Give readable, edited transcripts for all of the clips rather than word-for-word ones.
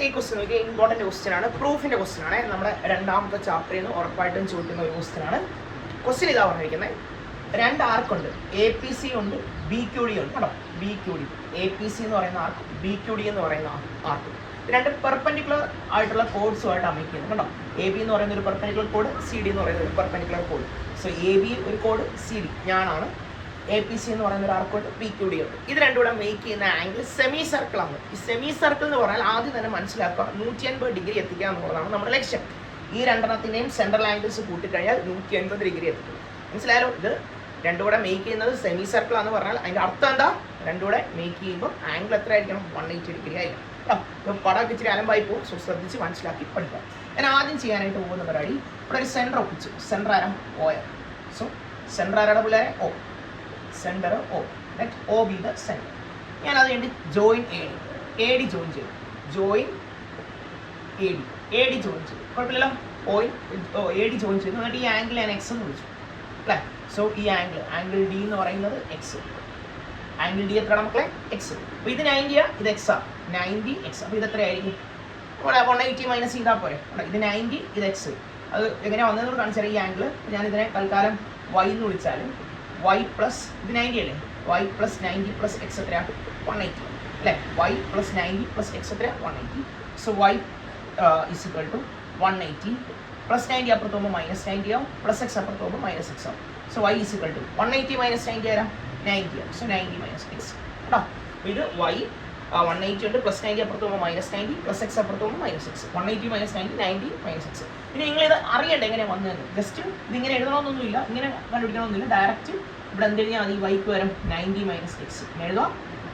ഈ ക്വസ്റ്റ്യൻ നോക്കി important question ആണ്, പ്രൂഫിൻ്റെ ക്വസ്റ്റ്യൻ ആണ്. നമ്മുടെ രണ്ടാമത്തെ ചാപ്റ്ററിൽ നിന്ന് ഉറപ്പായിട്ടും ചോദിക്കുന്ന ഒരു ക്വസ്റ്റ്യൻ ആണ്. ക്വസ്റ്റ്യൻ ഇതാ പറഞ്ഞിരിക്കുന്നത്, രണ്ട് ആർക്കുണ്ട്, എ പി സി ഉണ്ട്, ബി ക്യു ഡി ഉണ്ട് കേട്ടോ. B Q D, A P C എന്ന് പറയുന്ന ആർക്ക്, ബി ക്യു ഡി എന്ന് പറയുന്ന ആർക്ക്, രണ്ട് പെർപെൻഡിക്കുലർ ആയിട്ടുള്ള കോഡ്സുമായിട്ട് അമിക്കുന്നത് കേട്ടോ. എ ബി എന്ന് പറയുന്ന ഒരു പെർപെൻഡിക്കുലർ കോഡ്, സി ഡി എന്ന് പറയുന്ന ഒരു perpendicular code. So A B ഒരു കോഡ്, സി ഡി ഞാനാണ്, എ പി സി എന്ന് പറയുന്ന ഒരു ആർക്കോട്ട്, പി ക്യു ഡി ഉണ്ട്. ഇത് രണ്ടും കൂടെ മേക്ക് ചെയ്യുന്ന ആംഗിൾ സെമി സർക്കിളാണ്. ഈ സെമി സർക്കിൾ എന്ന് പറഞ്ഞാൽ ആദ്യം തന്നെ മനസ്സിലാക്കുക 180 ഡിഗ്രി എത്തിക്കുക എന്നുള്ളതാണ് നമ്മുടെ ലക്ഷ്യം. ഈ രണ്ടെണ്ണത്തിൻ്റെയും സെൻട്രൽ ആംഗിൾസ് കൂട്ടിക്കഴിഞ്ഞാൽ 180 ഡിഗ്രി എത്തിക്കും. മനസ്സിലായാലോ? ഇത് രണ്ടും കൂടെ മേക്ക് ചെയ്യുന്നത് സെമി സർക്കിൾ ആണെന്ന് പറഞ്ഞാൽ അതിൻ്റെ അർത്ഥം എന്താ? രണ്ടും കൂടെ മേക്ക് ചെയ്യുമ്പോൾ ആംഗിൾ എത്ര ആയിരിക്കണം? 180 ഡിഗ്രി ആയിരിക്കണം കേട്ടോ. ഇപ്പം പടമൊക്കെ ഇച്ചിരി അലമ്പായി പോകും. സോ ശ്രദ്ധിച്ച് മനസ്സിലാക്കി പഠിക്കാം. ഞാൻ ആദ്യം ചെയ്യാനായിട്ട് പോകുന്ന പരിപാടി, ഇവിടെ ഒരു സെൻറ്റർ ഒപ്പിച്ചു. സെൻറ്റർ ആരാ? O. സോ സെൻറ്റർ ആരാടെ പിള്ളേരെ? O. Centre O. Let O B the centre. ഞാൻ അത് വേണ്ടി ജോയിൻ എ ഡി ജോയിൻ ചെയ്തു. ജോയിൻ എ ഡി ജോയിൻ ചെയ്തു. കുഴപ്പമില്ലല്ലോ. എ ഡി ജോയിൻ ചെയ്തു. എന്നിട്ട് ഈ ആംഗിൾ ഞാൻ എക്സ് എന്ന് വിളിച്ചു അല്ലേ. സോ ഈ ആംഗിൾ ഡി എന്ന് പറയുന്നത് എക്സ്. ആംഗിൾ ഡി എത്രയാണ് മക്കളെ? എക്സ്. അപ്പോൾ ഇത് 90 ഇത് എക്സാ, 90 എക്സ്. അപ്പോൾ ഇത് എത്രയായിരിക്കും? 180 മൈനസ് ചെയ്താൽ പോരെ. ഇത് 90 ഇത് എക്സ്. അത് എങ്ങനെ വന്നതെന്ന് കാണിച്ചാൽ ഈ ആംഗിൾ ഞാൻ ഇതിനെ തൽക്കാലം വൈ എന്ന് വിളിച്ചാലും വൈ പ്ലസ് ഇത് 90 അല്ലേ, വൈ പ്ലസ് 90 പ്ലസ് എക്സ് എത്രയാണ്? 180 അല്ലേ. വൈ പ്ലസ് 90 പ്ലസ് എക്സ് എത്രയാണ്? 180. So Y is equal to 180 plus 90 അപ്പുറത്ത് പോകുമ്പോൾ മൈനസ് 90 ആവും, പ്ലസ് എക്സ് അപ്പുറത്ത് പോകുമ്പോൾ മൈനസ് എക്സ് ആവും. So Y is equal to 180 minus 90 ആരാ? 90 ആവും. സോ 90 മൈനസ് എക്സ് കേട്ടോ. ഇത് വൈ 180 ഉണ്ട്, പ്ലസ് 90 അപ്പുറത്ത് പോകുമ്പോൾ മൈനസ് 90, പ്ലസ് എക്സ് അപ്പുറത്ത് പോകുമ്പോൾ minus X. 180 minus 90, 90 minus X. ഇനി നിങ്ങളിത് അറിയണ്ടേ എങ്ങനെ വന്നതെന്ന്. ജസ്റ്റ് ഇതിങ്ങനെ എഴുതണമെന്നൊന്നുമില്ല, ഇങ്ങനെ കണ്ടുപിടിക്കണമെന്നില്ല. ഡയറക്റ്റ് ഇവിടെ എന്ത് എഴുതിയാൽ മതി? വൈക്ക് വരും 90 മൈനസ് എക്സ് എഴുതുക,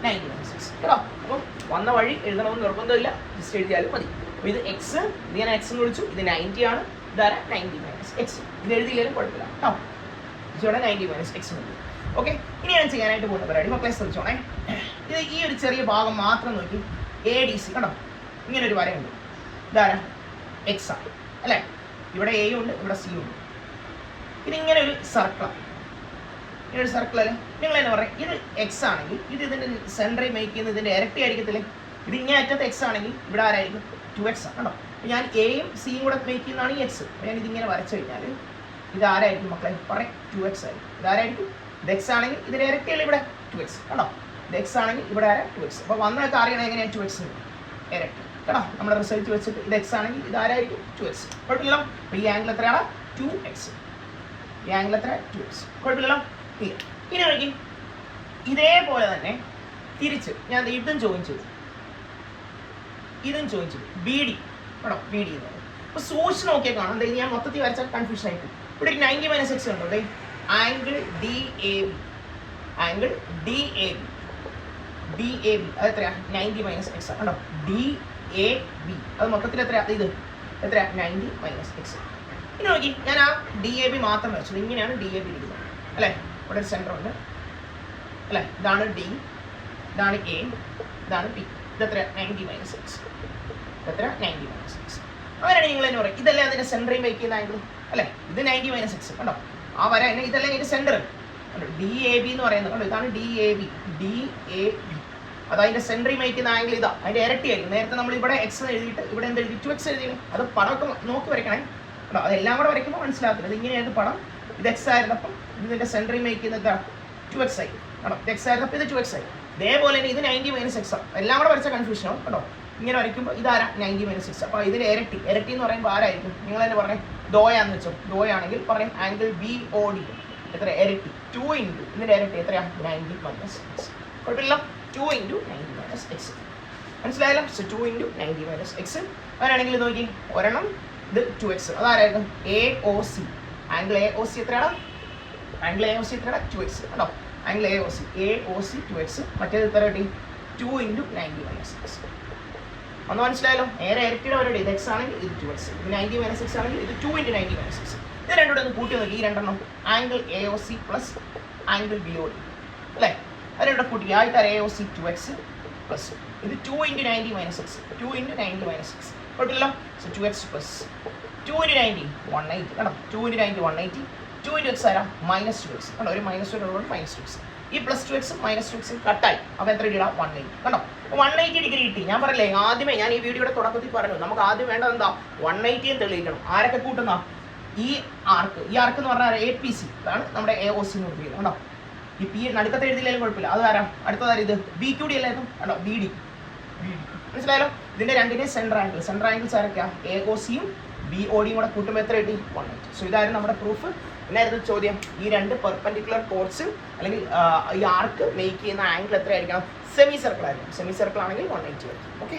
90 മൈനസ് എക്സ് കേട്ടോ. അപ്പം വന്ന വഴി എഴുതണമെന്ന് നിർബന്ധമില്ല, ജസ്റ്റ് എഴുതിയാലും മതി. അപ്പോൾ ഇത് എക്സ്, ഇത് ഞാൻ എക്സ് എന്ന് വിളിച്ചു, ഇത് 90 ആണ്, ഇതാരാ? 90 മൈനസ് എക്സ്. ഇത് എഴുതിയില്ലെങ്കിലും കുഴപ്പമില്ല കേട്ടോ. ഇവിടെ 90 മൈനസ് എക്സ് മതി. ഓക്കെ. ഇനി ഞാൻ ചെയ്യാനായിട്ട് പോകുന്ന പരിപാടി മക്കളെ ശ്രദ്ധിച്ചോണേ. ഇത് ഈ ഒരു ചെറിയ ഭാഗം മാത്രം നോക്കി, എ ഡി സി കണ്ടോ, ഇങ്ങനെ ഒരു വരയുണ്ട്. ഇതാരാ? എക്സ് ആണ് അല്ലേ. ഇവിടെ എ ഉണ്ട്, ഇവിടെ സി ഉണ്ട്. ഇതിങ്ങനെ ഒരു സർക്കിളാണ്, ഇങ്ങനെ ഒരു സർക്കിൾ അല്ലേ. നിങ്ങൾ തന്നെ പറയാം, ഇത് എക്സ് ആണെങ്കിൽ ഇത് ഇതിൻ്റെ സെൻറ്ററിൽ മേക്ക് ചെയ്യുന്നത് ഇതിൻ്റെ ഇരട്ടി ആയിരിക്കത്തില്ലേ. ഇത് ഇങ്ങനെ അറ്റത്ത് എക്സ് ആണെങ്കിൽ ഇവിടെ ആരായിരിക്കും? 2x ആണ് കേട്ടോ. ഞാൻ എയും സിയും കൂടെ മേക്ക് ചെയ്യുന്നതാണ് ഈ എക്സ്. ഞാൻ ഇതിങ്ങനെ വരച്ചു കഴിഞ്ഞാൽ ഇത് ആരായിരിക്കും മക്കളെ? പറയാം 2x ആയിരിക്കും. ഇതാരായിരിക്കും? ഇത് എക്സ് ആണെങ്കിൽ ഇതിൻ്റെ ഇരട്ടിയല്ലേ ഇവിടെ 2x കേട്ടോ. ഇത് എക്സ് ആണെങ്കിൽ ഇവിടെ ആരാ? 2x. അപ്പോൾ വന്നൊക്കെ അറിയണം എങ്ങനെയാണ് 2x ഇരട്ടി കേട്ടോ. നമ്മുടെ റിസൾട്ട് വെച്ചിട്ട് ഇത് എക്സ് ആണെങ്കിൽ ഇതാരായിരിക്കും? 2x. കുഴപ്പമില്ലല്ലോ. അപ്പോൾ ഈ ആംഗിൾ എത്രയാണ്? 2x. ഈ ആംഗിൾ എത്ര? 2x. കുഴപ്പമില്ലല്ലോ. ഇനി നോക്കി, ഇതേപോലെ തന്നെ തിരിച്ച് ഞാൻ ഇതും ജോയിൻ ചെയ്തു, ഇതും ജോയിൻ ചെയ്തു. ബി ഡി കേട്ടോ, ബി ഡി എന്ന് പറയും. അപ്പോൾ സൂക്ഷിച്ച് നോക്കിയാൽ കാണാം, എന്താ ഞാൻ മൊത്തത്തിൽ വരച്ചാൽ കൺഫ്യൂഷൻ ആയിട്ട്. ഇവിടെ ഒരു 90 മൈനസ് എക്സ് ഉണ്ടോ? അതെ, angle D A B, angle D A B, D A B അത് എത്രയാണ്? 90 മൈനസ് എക്സ് കണ്ടോ. ഡി എ ബി അത് മൊത്തത്തിൽ എത്രയാണ്? ഇത് എത്രയാണ്? 90 മൈനസ് എക്സ്. ഇനി നോക്കി, ഞാൻ ആ ഡി എ ബി മാത്രം വരച്ചത്. ഇങ്ങനെയാണ് ഡി എ ബി ഇരിക്കുന്നത് അല്ലേ. ഇവിടെ ഒരു സെൻറ്റർ ഉണ്ട് അല്ലേ. ഇതാണ് ഡി, ഇതാണ് എ, ഇതാണ് ബി. ഇതെത്ര? 90 മൈനസ് എക്സ്. ഇതെത്ര? 90 മൈനസ് എക്സ്. അങ്ങനെയാണ് നിങ്ങൾ തന്നെ പറയും, ഇതല്ലേ അതിൻ്റെ സെൻറ്ററിൽ മേക്ക് ചെയ്യുന്ന ആംഗിൾ അല്ലേ. ഇത് 90 മൈനസ് എക്സ് കണ്ടോ. ആ വര തന്നെ ഇതല്ലേ ഇതിൻ്റെ സെൻറ്റർ കണ്ടോ. ഡി എ ബി എന്ന് പറയുന്നത് കണ്ടോ. ഇതാണ് D A B, D A B. അത് അതിൻ്റെ സെൻറ്ററിൽ മേക്ക് ചെയ്യുന്ന ആംഗിൾ ഇതാ, അതിൻ്റെ ഇരട്ടിയായിരിക്കും. നേരത്തെ നമ്മൾ ഇവിടെ എക്സ് എഴുതിയിട്ട് ഇവിടെ എന്ത് എഴുതി? 2x എഴുതിയില്ലേ. അത് പടമൊക്കെ നോക്കി വരയ്ക്കണേ കേട്ടോ. അതെല്ലാം കൂടെ വരയ്ക്കുമ്പോൾ മനസ്സിലാക്കുന്നത്. ഇത് ഇങ്ങനെയായിരുന്നു പടം. ഇത് എക്സ് ആയിരുന്നപ്പം ഇതിൻ്റെ സെൻറ്ററിൽ മേക്ക് ചെയ്യുന്നത് 2x ആയി കേട്ടോ. ഇത് എക്സ് ആയിരുന്നപ്പോൾ ഇത് 2x ആയി. ഇതേപോലെ തന്നെ ഇത് 90 മൈനസ് എക്സ്. എല്ലാം കൂടെ വരച്ച കൺഫ്യൂഷൻ ആവും കേട്ടോ. ഇങ്ങനെ വരയ്ക്കുമ്പോൾ ഇതാരാ? 90 മൈനസ് എക്സ്. അപ്പോൾ ഇതിൻ്റെ ഇരട്ടി എന്ന് പറയുമ്പോൾ ആരായിരിക്കും? നിങ്ങൾ തന്നെ പറഞ്ഞേ, ഡോയാന്ന് വെച്ചോ. ഡോയാണെങ്കിൽ പറയും ആംഗിൾ ബി ഒ ഡി എത്ര? ഇരട്ടി 2 ഇൻറ്റു ഇതിൻ്റെ ഇരട്ടി എത്രയാണ്? 90 മൈനസ് എക്സ്. കുഴപ്പമില്ല. 2 ഇൻറ്റു 90 മൈനസ് എക്സ്. മനസ്സിലായല്ലോ. So 2 into 90 minus x. അങ്ങനെയാണെങ്കിൽ നോക്കി, ഒരെണ്ണം ഇത് 2x. അതാരായിരുന്നു? A O C. Angle A O C എത്രയാണ്? ആംഗിൾ എ ഒ സി എത്രയാണ്? 2x കേട്ടോ. Angle A O C 2x. മറ്റേത് എത്ര കിട്ടി? 2 ഇൻറ്റു 90 മൈനസ് എക്സ്. ഒന്ന് മനസ്സിലായല്ലോ. നേരെ ഇരട്ടിയുടെ പരിപാടി. ഇത് എക്സ് ആണെങ്കിൽ ഇത് 2x, ഇത് 90 മൈനസ് എക്സ് ആണെങ്കിൽ ഇത് 2 ഇൻറ്റു 90 മൈനസ് എക്സ്. ഇത് രണ്ടുകൂടെ ഒന്ന് കൂട്ടി നോക്കി. ഈ രണ്ടെണ്ണം angle A O C plus angle B O D അല്ലേ. അത് രണ്ടുകൂടെ കൂട്ടി. ആദ്യത്തെ A O C 2x plus ഇത് 2 into 90 minus X, 2 into 90 minus X. കുഴപ്പമില്ലല്ലോ. സോ 2x പ്ലസ് 2 ഇൻറ്റു 90 180 കേട്ടോ. 2 ഇൻറ്റു 90 180. 2 ഇൻറ്റു എക്സ് ആരാ? മൈനസ് 2x കണ്ടോ. ഒരു മൈനസ് ഉള്ളതുകൊണ്ട് -2x. ഈ +2x -2x കട്ടായി. അപ്പോൾ എത്ര ഇടാം? 180. കണ്ടോ? 180 ഡിഗ്രി കിട്ടി. ഞാൻ പറയില്ലേ ആദ്യമേ, ഞാൻ ഈ വീഡിയോയുടെ തുടക്കത്തിൽ പറഞ്ഞു, നമുക്ക് ആദ്യം വേണ്ടത് എന്താ? 180 തെളിയിക്കണം. ആരൊക്കെ കൂട്ടുന്ന? ഈ ആർക്ക് എന്ന് പറഞ്ഞാൽ APC, അതാണ് നമ്മുടെ AOC എന്ന് പറയുന്നത്. കണ്ടോ? ഈ പി നടുക്കത്തെ എഴുതിയില്ലെങ്കിലും കുഴപ്പമില്ല. അത് ആരാ? അടുത്തതാരം ഇത് BQD അല്ലായിരുന്നു. കണ്ടോ? BD. മനസ്സിലായാലോ? ഇതിന്റെ രണ്ടിന്റെയും സെൻട്രൽ ആംഗിൾസ് ആരൊക്കെയാ? AOCയും BODയും കൂടെ കൂട്ടുമ്പോൾ എത്ര കിട്ടി? 180. സോ ഇതായിരുന്നു നമ്മുടെ പ്രൂഫ്. എന്നായിരുന്നു ചോദ്യം? ഈ രണ്ട് പെർപെൻഡിക്കുലർ കോർഡ്സ് അല്ലെങ്കിൽ ഈ ആർക്ക് മേക്ക് ചെയ്യുന്ന ആംഗിൾ എത്രയായിരിക്കണം? സെമി സർക്കിൾ ആയിരിക്കും. സെമി സർക്കിൾ ആണെങ്കിൽ 180 ആയിരിക്കും. ഓക്കെ.